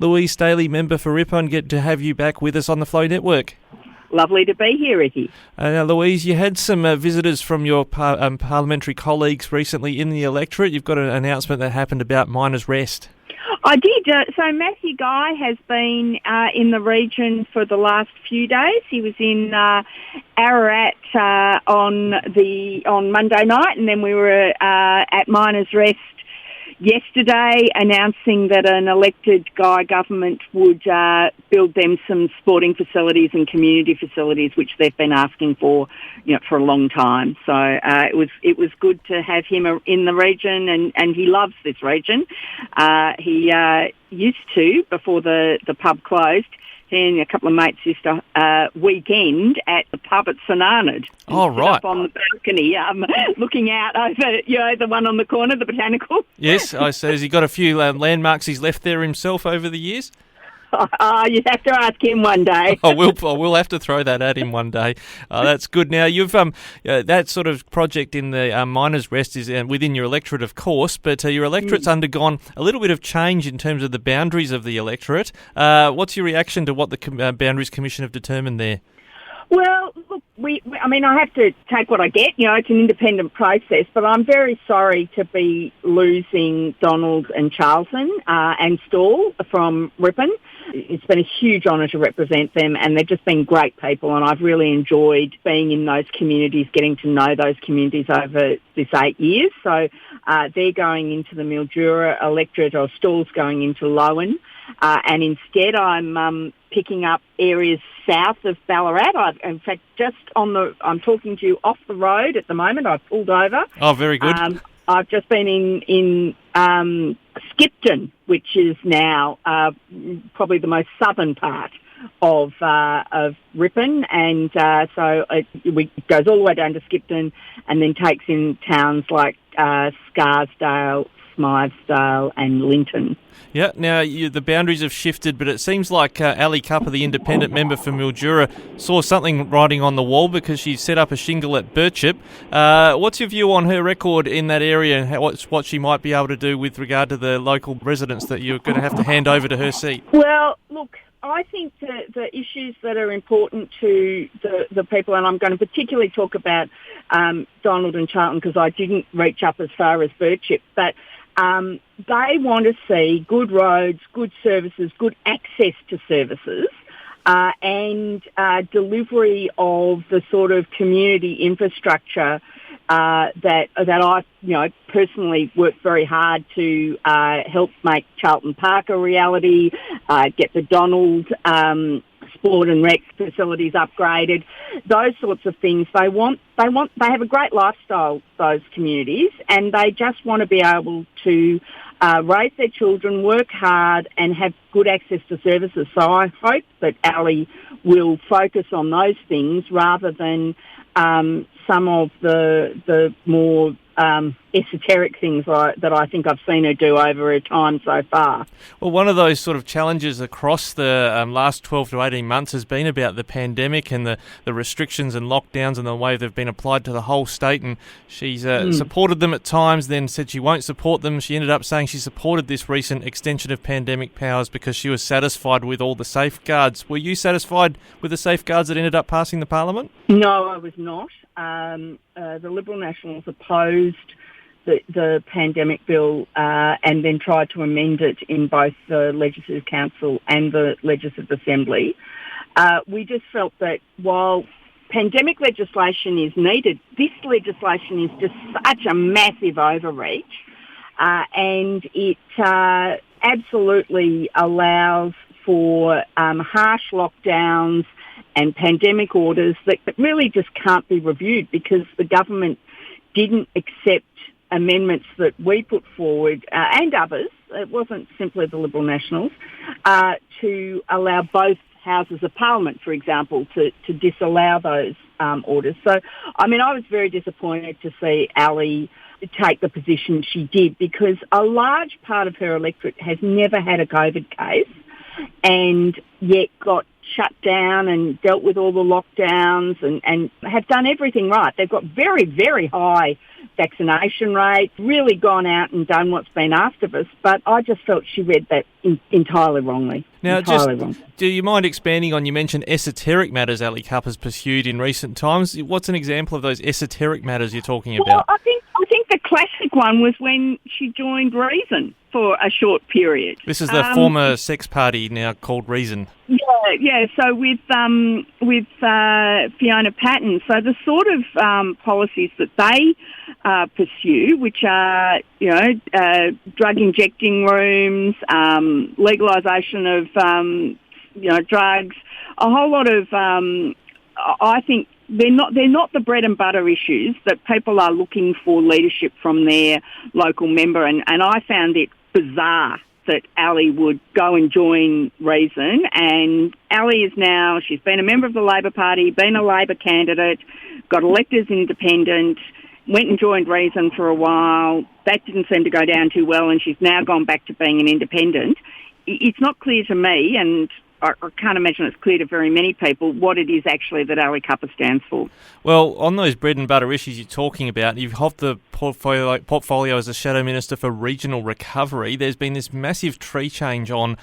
Ms Staley, member for Ripon, good to have you back with us on the Flow Network. Lovely to be here, Ricky. Now, Louise, you had some visitors from your parliamentary colleagues recently in the electorate. You've got an announcement that happened about Miners' Rest. I did. So Matthew Guy has been in the region for the last few days. He was in Ararat on Monday night, and then we were at Miners' Rest yesterday, announcing that an elected Guy government would build them some sporting facilities and community facilities, which they've been asking for, for a long time. So it was good to have him in the region, and he loves this region. He used to, before the pub closed, he and a couple of mates used to weekend at the pub at St Arnaud. Oh, right. Up on the balcony, looking out over, the one on the corner, the Botanical. Yes, I see. Has he got a few landmarks he's left there himself over the years? You'd have to ask him one day. I will have to throw that at him one day. That's good. Now, you've that sort of project in the Miners' Rest is within your electorate, of course, but your electorate's undergone a little bit of change in terms of the boundaries of the electorate. What's your reaction to what the Boundaries Commission have determined there? Well, look, I have to take what I get. It's an independent process, but I'm very sorry to be losing Donald and Charlton and Stawell from Ripon. It's been a huge honour to represent them, and they've just been great people, and I've really enjoyed being in those communities, getting to know those communities over this 8 years. So they're going into the Mildura electorate, or Stawell's going into Lowen, and instead I'm picking up areas south of Ballarat. In fact, I'm talking to you off the road at the moment. I've pulled over. Oh, very good. I've just been in Skipton, which is now probably the most southern part of Ripon, and so it goes all the way down to Skipton, and then takes in towns like Scarsdale, Smythesdale and Linton. Yeah, now the boundaries have shifted, but it seems like Ali Cupper, the independent member for Mildura, saw something writing on the wall because she set up a shingle at Birchip. What's your view on her record in that area, and what she might be able to do with regard to the local residents that you're going to have to hand over to her seat? Well, look, I think the issues that are important to the people, and I'm going to particularly talk about Donald and Charlton because I didn't reach up as far as Birchip, but they want to see good roads, good services, good access to services, and delivery of the sort of community infrastructure that I personally worked very hard to help make Charlton Park a reality, get the Donald sport and rec facilities upgraded, those sorts of things. They have a great lifestyle, those communities, and they just want to be able to raise their children, work hard and have good access to services. So I hope that Ali will focus on those things rather than some of the more esoteric things that I think I've seen her do over her time so far. Well, one of those sort of challenges across the last 12 to 18 months has been about the pandemic and the restrictions and lockdowns and the way they've been applied to the whole state, and she's supported them at times, then said she won't support them. She ended up saying she supported this recent extension of pandemic powers because she was satisfied with all the safeguards. Were you satisfied with the safeguards that ended up passing the Parliament? No, I was not. The Liberal Nationals opposed the pandemic bill and then tried to amend it in both the Legislative Council and the Legislative Assembly. We just felt that while pandemic legislation is needed, this legislation is just such a massive overreach, and it absolutely allows for harsh lockdowns and pandemic orders that really just can't be reviewed because the government didn't accept amendments that we put forward and others, it wasn't simply the Liberal Nationals, to allow both houses of Parliament, for example, to disallow those orders. So, I was very disappointed to see Ali take the position she did because a large part of her electorate has never had a COVID case and yet got shut down and dealt with all the lockdowns and have done everything right. They've got very, very high vaccination rate, really gone out and done what's been asked of us, but I just felt she read that entirely wrongly. Now, wrong. Do you mind expanding on, you mentioned esoteric matters Ali Cupp has pursued in recent times. What's an example of those esoteric matters you're talking about? Well, I think the classic one was when she joined Reason for a short period. This is the former sex party now called Reason. Yeah. So with Fiona Patten, so the sort of policies that they pursue, which are drug injecting rooms, legalisation of drugs, a whole lot of I think. They're not the bread and butter issues that people are looking for leadership from their local member, and I found it bizarre that Ali would go and join Reason. And Ali she's been a member of the Labor Party, been a Labor candidate, got elected as independent, went and joined Reason for a while. That didn't seem to go down too well, and she's now gone back to being an independent. It's not clear to me, and I can't imagine it's clear to very many people what it is actually that Ali Cupp stands for. Well, on those bread and butter issues you're talking about, you've held the portfolio as a Shadow Minister for Regional Recovery. There's been this massive tree change on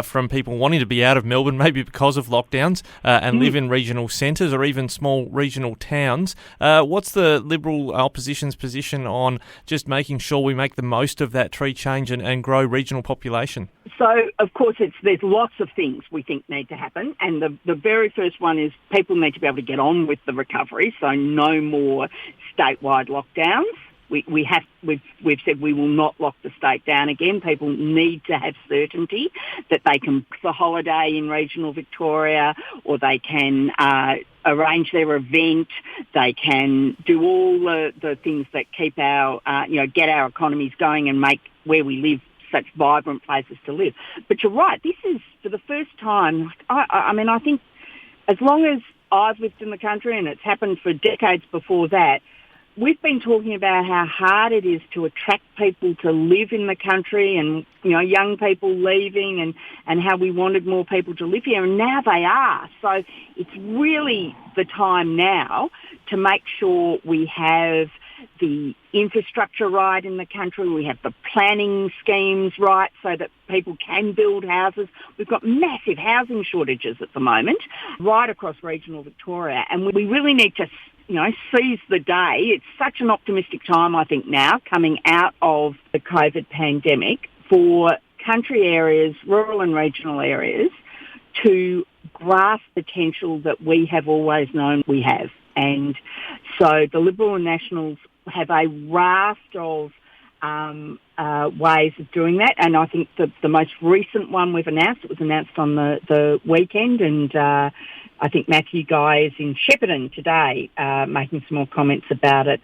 from people wanting to be out of Melbourne, maybe because of lockdowns, and live in regional centres or even small regional towns. What's the Liberal opposition's position on just making sure we make the most of that tree change and grow regional population? So, of course, there's lots of things we think need to happen, and the very first one is people need to be able to get on with the recovery, so no more statewide lockdowns. We've said we will not lock the state down again. People need to have certainty that they can book a holiday in regional Victoria, or they can arrange their event. They can do all the things that keep our get our economies going and make where we live such vibrant places to live. But you're right, this is for the first time. I think as long as I've lived in the country, and it's happened for decades before that, we've been talking about how hard it is to attract people to live in the country, and young people leaving, and how we wanted more people to live here, and now they are. So it's really the time now to make sure we have the infrastructure right in the country, we have the planning schemes right so that people can build houses. We've got massive housing shortages at the moment right across regional Victoria, and we really need to seize the day. It's such an optimistic time, I think, now, coming out of the COVID pandemic, for country areas, rural and regional areas, to grasp potential that we have always known we have. And so the Liberal and Nationals have a raft of ways of doing that, and I think the most recent one we've announced, it was announced on the weekend, and I think Matthew Guy is in Shepparton today making some more comments about it.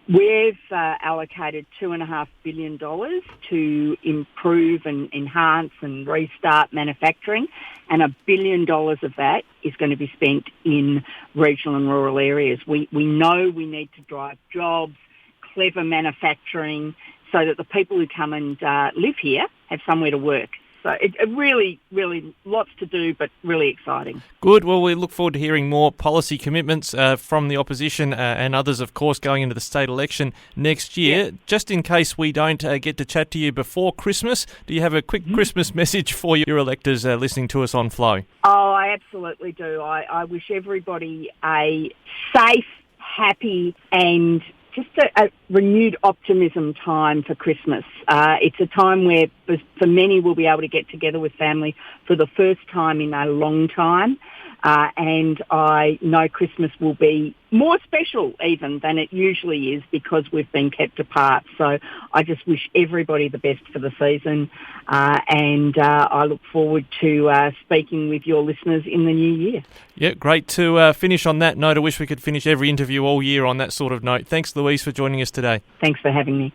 We've allocated $2.5 billion to improve and enhance and restart manufacturing, and $1 billion of that is going to be spent in regional and rural areas. We know we need to drive jobs, clever manufacturing, so that the people who come and live here have somewhere to work. So it really, really lots to do, but really exciting. Good. Well, we look forward to hearing more policy commitments from the opposition and others, of course, going into the state election next year. Yep. Just in case we don't get to chat to you before Christmas, do you have a quick Christmas message for your electors listening to us on Flow? Oh, I absolutely do. I wish everybody a safe, happy and just a renewed optimism time for Christmas. It's a time where, for many, we'll be able to get together with family for the first time in a long time. And I know Christmas will be more special even than it usually is because we've been kept apart. So I just wish everybody the best for the season. And I look forward to speaking with your listeners in the new year. Yeah, great to finish on that note. I wish we could finish every interview all year on that sort of note. Thanks, Louise, for joining us today. Thanks for having me.